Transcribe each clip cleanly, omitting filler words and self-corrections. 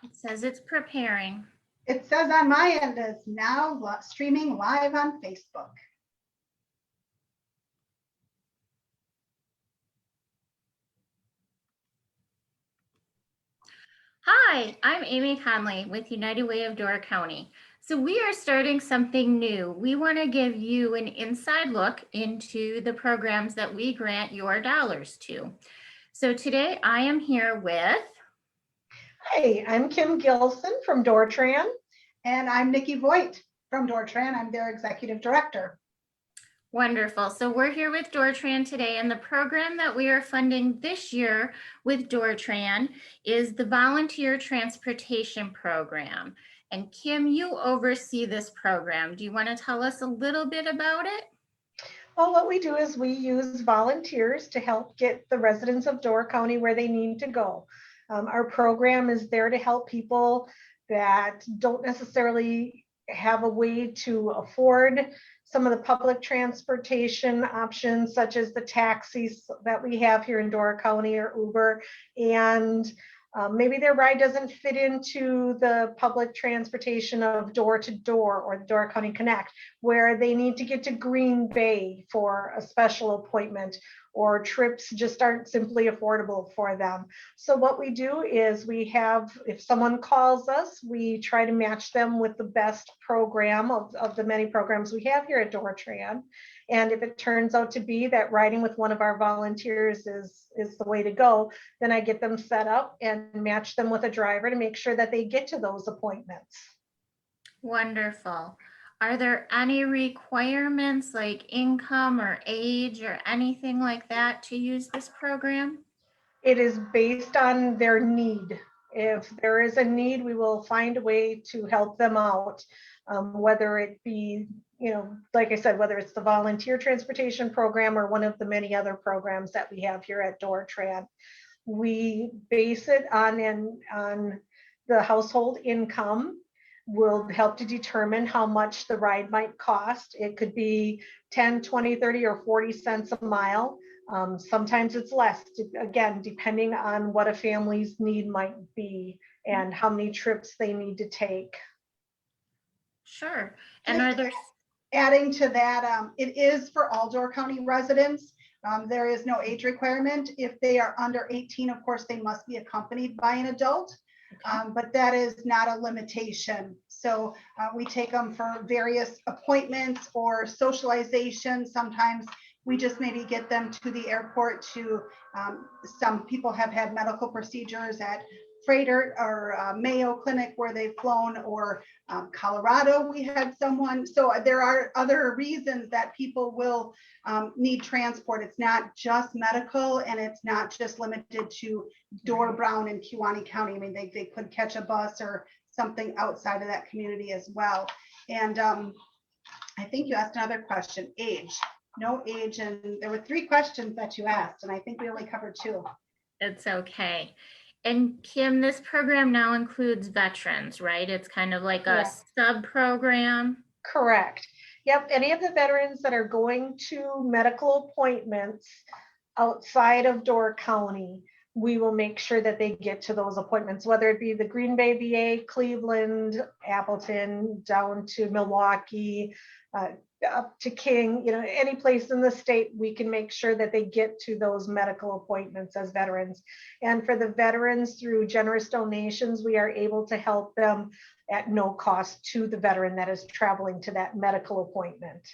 It says it's preparing. It says on my end it's now streaming live on Facebook. Hi, I'm Amy Conley with United Way of Door County. So we are starting something new. We want to give you an inside look into the programs that we grant your dollars to. So today I am here with... Hey, I'm Kim Gilson from Door Tran. And I'm Nikki Voigt from Door Tran. I'm their executive director. Wonderful. So we're here with Door Tran today, and the program that we are funding this year with Door Tran is the Volunteer Transportation Program. And Kim, you oversee this program. Do you want to tell us a little bit about it? Well, what we do is we use volunteers to help get the residents of Door County where they need to go. Our program is there to help people that don't necessarily have a way to afford some of the public transportation options, such as the taxis that we have here in Door County or Uber, and maybe their ride doesn't fit into the public transportation of door to door or the Door County Connect, where they need to get to Green Bay for a special appointment, or trips just aren't simply affordable for them. So what we do is we have, if someone calls us, we try to match them with the best program of the many programs we have here at Door Tran. And if it turns out to be that riding with one of our volunteers is the way to go, then I get them set up and match them with a driver to make sure that they get to those appointments. Wonderful. Are there any requirements like income or age or anything like that to use this program? It is based on their need. If there is a need, we will find a way to help them out, whether it be, like I said, whether it's the volunteer transportation program or one of the many other programs that we have here at Door Tran. We base it on the household income. Will help to determine how much the ride might cost. It could be 10, 20, 30, or 40 cents a mile. Sometimes it's less, again, depending on what a family's need might be and how many trips they need to take. Sure. And are there... Adding to that, it is for all Door County residents. There is no age requirement. If they are under 18, of course, they must be accompanied by an adult. But that is not a limitation. So we take them for various appointments or socialization. Sometimes we just maybe get them to the airport to, some people have had medical procedures at Freighter or Mayo Clinic where they've flown, or Colorado, we had someone. So there are other reasons that people will need transport. It's not just medical, and it's not just limited to Door, Brown, and Kewaunee County. I mean, they could catch a bus or something outside of that community as well. And I think you asked another question, age. No age, and there were 3 questions that you asked, and I think we only covered 2. It's okay. And Kim, this program now includes veterans, right? It's kind of like a sub-program. Correct. Yep. Any of the veterans that are going to medical appointments outside of Door County, we will make sure that they get to those appointments, whether it be the Green Bay VA, Cleveland, Appleton, down to Milwaukee, up to King, any place in the state, we can make sure that they get to those medical appointments as veterans. And for the veterans, through generous donations, we are able to help them at no cost to the veteran that is traveling to that medical appointment.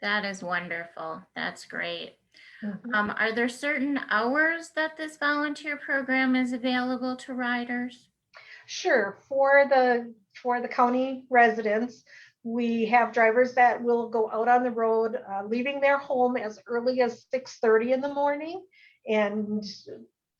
That is wonderful. That's great. Mm-hmm. Are there certain hours that this volunteer program is available to riders? Sure. For the county residents, we have drivers that will go out on the road, leaving their home as early as 6:30 in the morning. And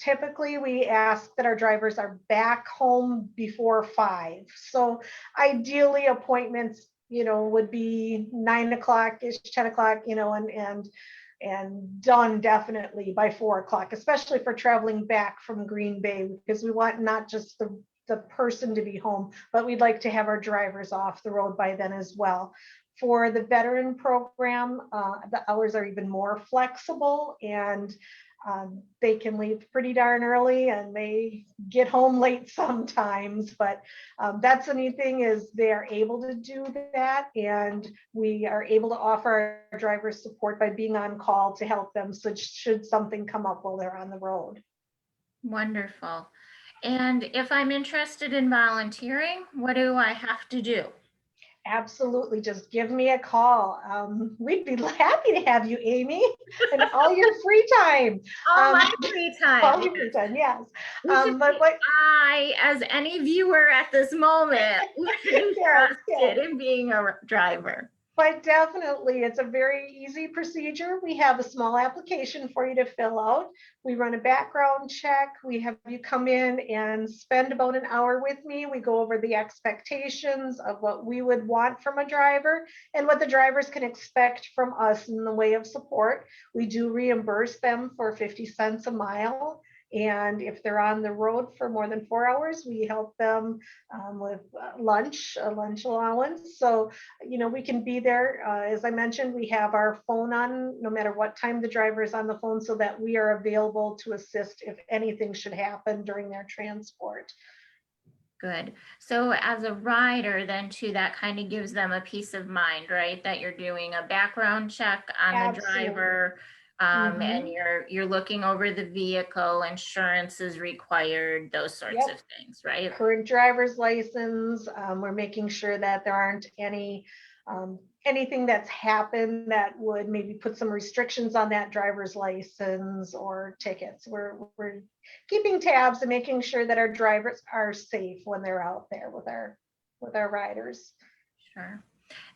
typically we ask that our drivers are back home before 5. So ideally appointments, would be 9 o'clock-ish, 10 o'clock, and done definitely by 4 o'clock, especially for traveling back from Green Bay, because we want not just the person to be home, but we'd like to have our drivers off the road by then as well. For the veteran program, the hours are even more flexible, and They can leave pretty darn early and they get home late sometimes, but that's the neat thing is they are able to do that, and we are able to offer our drivers support by being on call to help them so should something come up while they're on the road. Wonderful. And if I'm interested in volunteering, what do I have to do? Absolutely, just give me a call. We'd be happy to have you, Amy, and all your free time. All my free time. All your free time, yes. But what I, as any viewer at this moment, would be interested in being a driver. But definitely, it's a very easy procedure. We have a small application for you to fill out. We run a background check. We have you come in and spend about an hour with me. We go over the expectations of what we would want from a driver and what the drivers can expect from us in the way of support. We do reimburse them for 50 cents a mile. And if they're on the road for more than 4 hours, we help them with a lunch allowance. So, we can be there. As I mentioned, we have our phone on no matter what time the driver is on the phone so that we are available to assist if anything should happen during their transport. Good. So as a rider, then too, that kind of gives them a peace of mind, right? That you're doing a background check on the driver. And you're looking over the vehicle, insurance is required, those sorts of things, right? Current driver's license. We're making sure that there aren't anything that's happened that would maybe put some restrictions on that driver's license or tickets. We're keeping tabs and making sure that our drivers are safe when they're out there with our riders. Sure.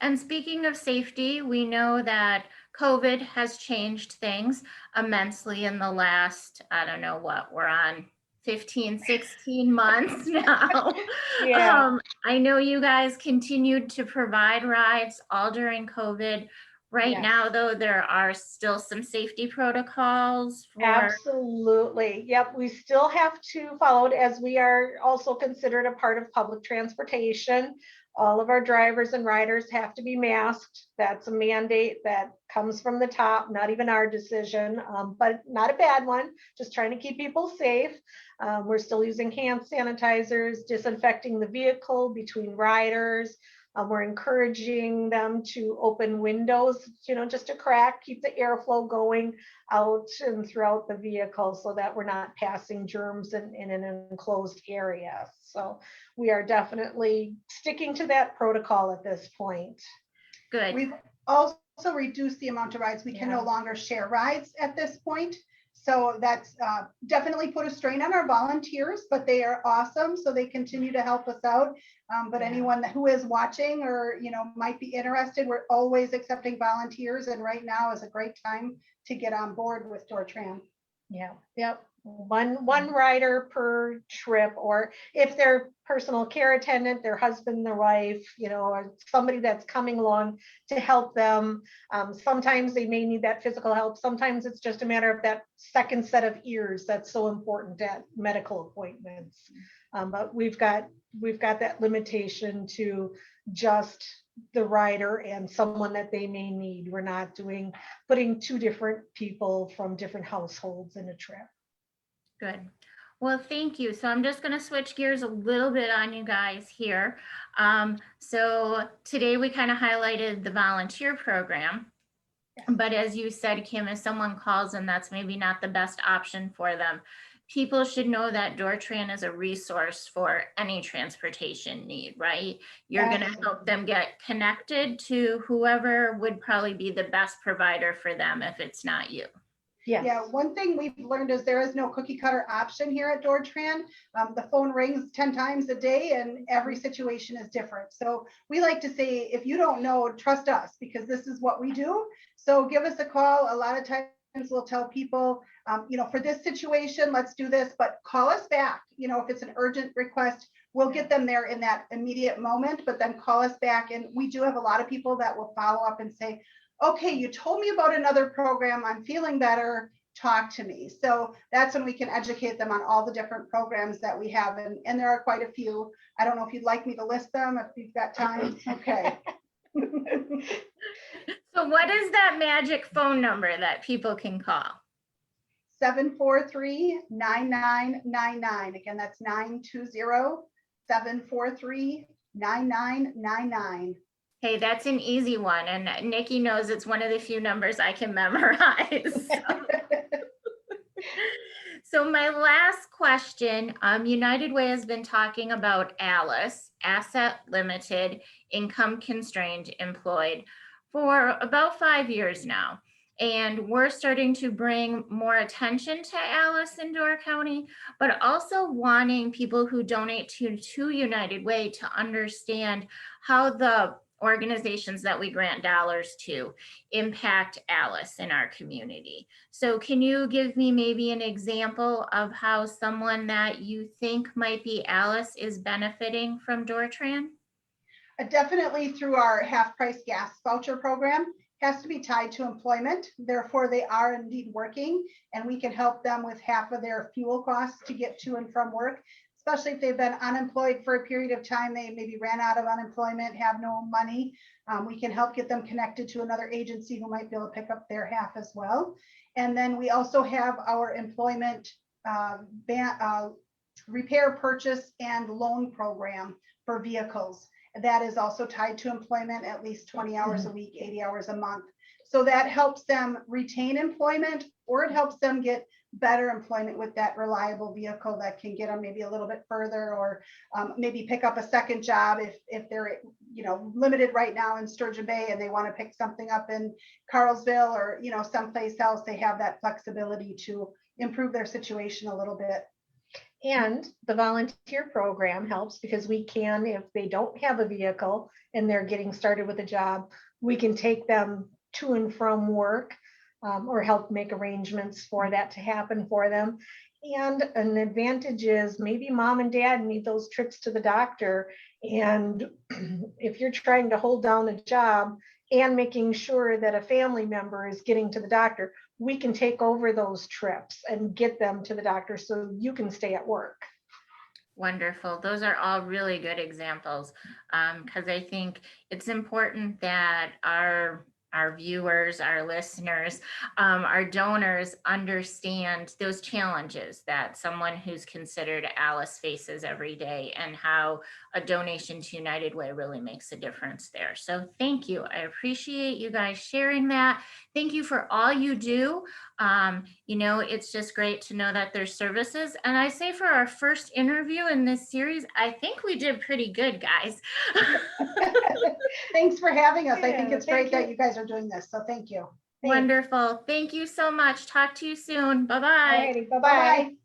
And speaking of safety, we know that COVID has changed things immensely in the last, I don't know what, we're on 15, 16 months now. Yeah. I know you guys continued to provide rides all during COVID. Right now, though, there are still some safety protocols. Absolutely. Yep. We still have to follow it as we are also considered a part of public transportation. All of our drivers and riders have to be masked. That's a mandate that comes from the top, not even our decision, but not a bad one, just trying to keep people safe. We're still using hand sanitizers, disinfecting the vehicle between riders. We're encouraging them to open windows, just a crack, keep the airflow going out and throughout the vehicle so that we're not passing germs in an enclosed area. So we are definitely sticking to that protocol at this point. Good. We've also reduced the amount of rides. We can no longer share rides at this point. So that's definitely put a strain on our volunteers, but they are awesome. So they continue to help us out. But anyone who is watching or, might be interested, we're always accepting volunteers. And right now is a great time to get on board with Door Tran. Yeah. Yep. One rider per trip, or if they're personal care attendant, their husband, their wife, or somebody that's coming along to help them. Sometimes they may need that physical help. Sometimes it's just a matter of that second set of ears that's so important at medical appointments. But we've got that limitation to just the rider and someone that they may need. We're not putting two different people from different households in a trip. Good. Well, thank you. So I'm just going to switch gears a little bit on you guys here. So today we kind of highlighted the volunteer program, but as you said, Kim, if someone calls and that's maybe not the best option for them, people should know that Door Tran is a resource for any transportation need, right? You're going to help them get connected to whoever would probably be the best provider for them if it's not you. Yes. Yeah, one thing we've learned is there is no cookie cutter option here at Door Tran. The phone rings 10 times a day and every situation is different. So we like to say, if you don't know, trust us, because this is what we do. So give us a call. A lot of times we'll tell people, for this situation, let's do this, but call us back. If it's an urgent request, we'll get them there in that immediate moment, but then call us back. And we do have a lot of people that will follow up and say, okay, you told me about another program. I'm feeling better. Talk to me. So that's when we can educate them on all the different programs that we have. And there are quite a few. I don't know if you'd like me to list them if you've got time. Okay. So what is that magic phone number that people can call? 743-9999. Again, that's 920-743-9999. Hey, that's an easy one. And Nikki knows it's one of the few numbers I can memorize. So my last question, United Way has been talking about ALICE, asset limited, income constrained employed, for about 5 years now. And we're starting to bring more attention to ALICE in Door County, but also wanting people who donate to United Way to understand how the organizations that we grant dollars to impact ALICE in our community. So can you give me maybe an example of how someone that you think might be ALICE is benefiting from Door Tran? Definitely through our half-price gas voucher program. Has to be tied to employment. Therefore, they are indeed working, and we can help them with half of their fuel costs to get to and from work, especially if they've been unemployed for a period of time. They maybe ran out of unemployment, have no money. We can help get them connected to another agency who might be able to pick up their half as well. And then we also have our employment repair, purchase, and loan program for vehicles. That is also tied to employment, at least 20 hours a week, 80 hours a month. So that helps them retain employment, or it helps them get better employment with that reliable vehicle that can get them maybe a little bit further, or maybe pick up a second job if they're limited right now in Sturgeon Bay and they want to pick something up in Carlsville or someplace else. They have that flexibility to improve their situation a little bit. And the volunteer program helps because we can, if they don't have a vehicle and they're getting started with a job, we can take them to and from work, or help make arrangements for that to happen for them. And an advantage is maybe mom and dad need those trips to the doctor. And if you're trying to hold down a job and making sure that a family member is getting to the doctor, we can take over those trips and get them to the doctor so you can stay at work. Wonderful. Those are all really good examples, because I think it's important that our viewers, our listeners, our donors understand those challenges that someone who's considered ALICE faces every day, and how a donation to United Way really makes a difference there. So thank you. I appreciate you guys sharing that. Thank you for all you do. It's just great to know that there's services. And I say for our first interview in this series, I think we did pretty good, guys. Thanks for having us. I think Yeah, it's great thank that you. you guys are doing this. So thank you. Wonderful. Thank you so much. Talk to you soon. Bye-bye. Alrighty, bye-bye. Bye-bye.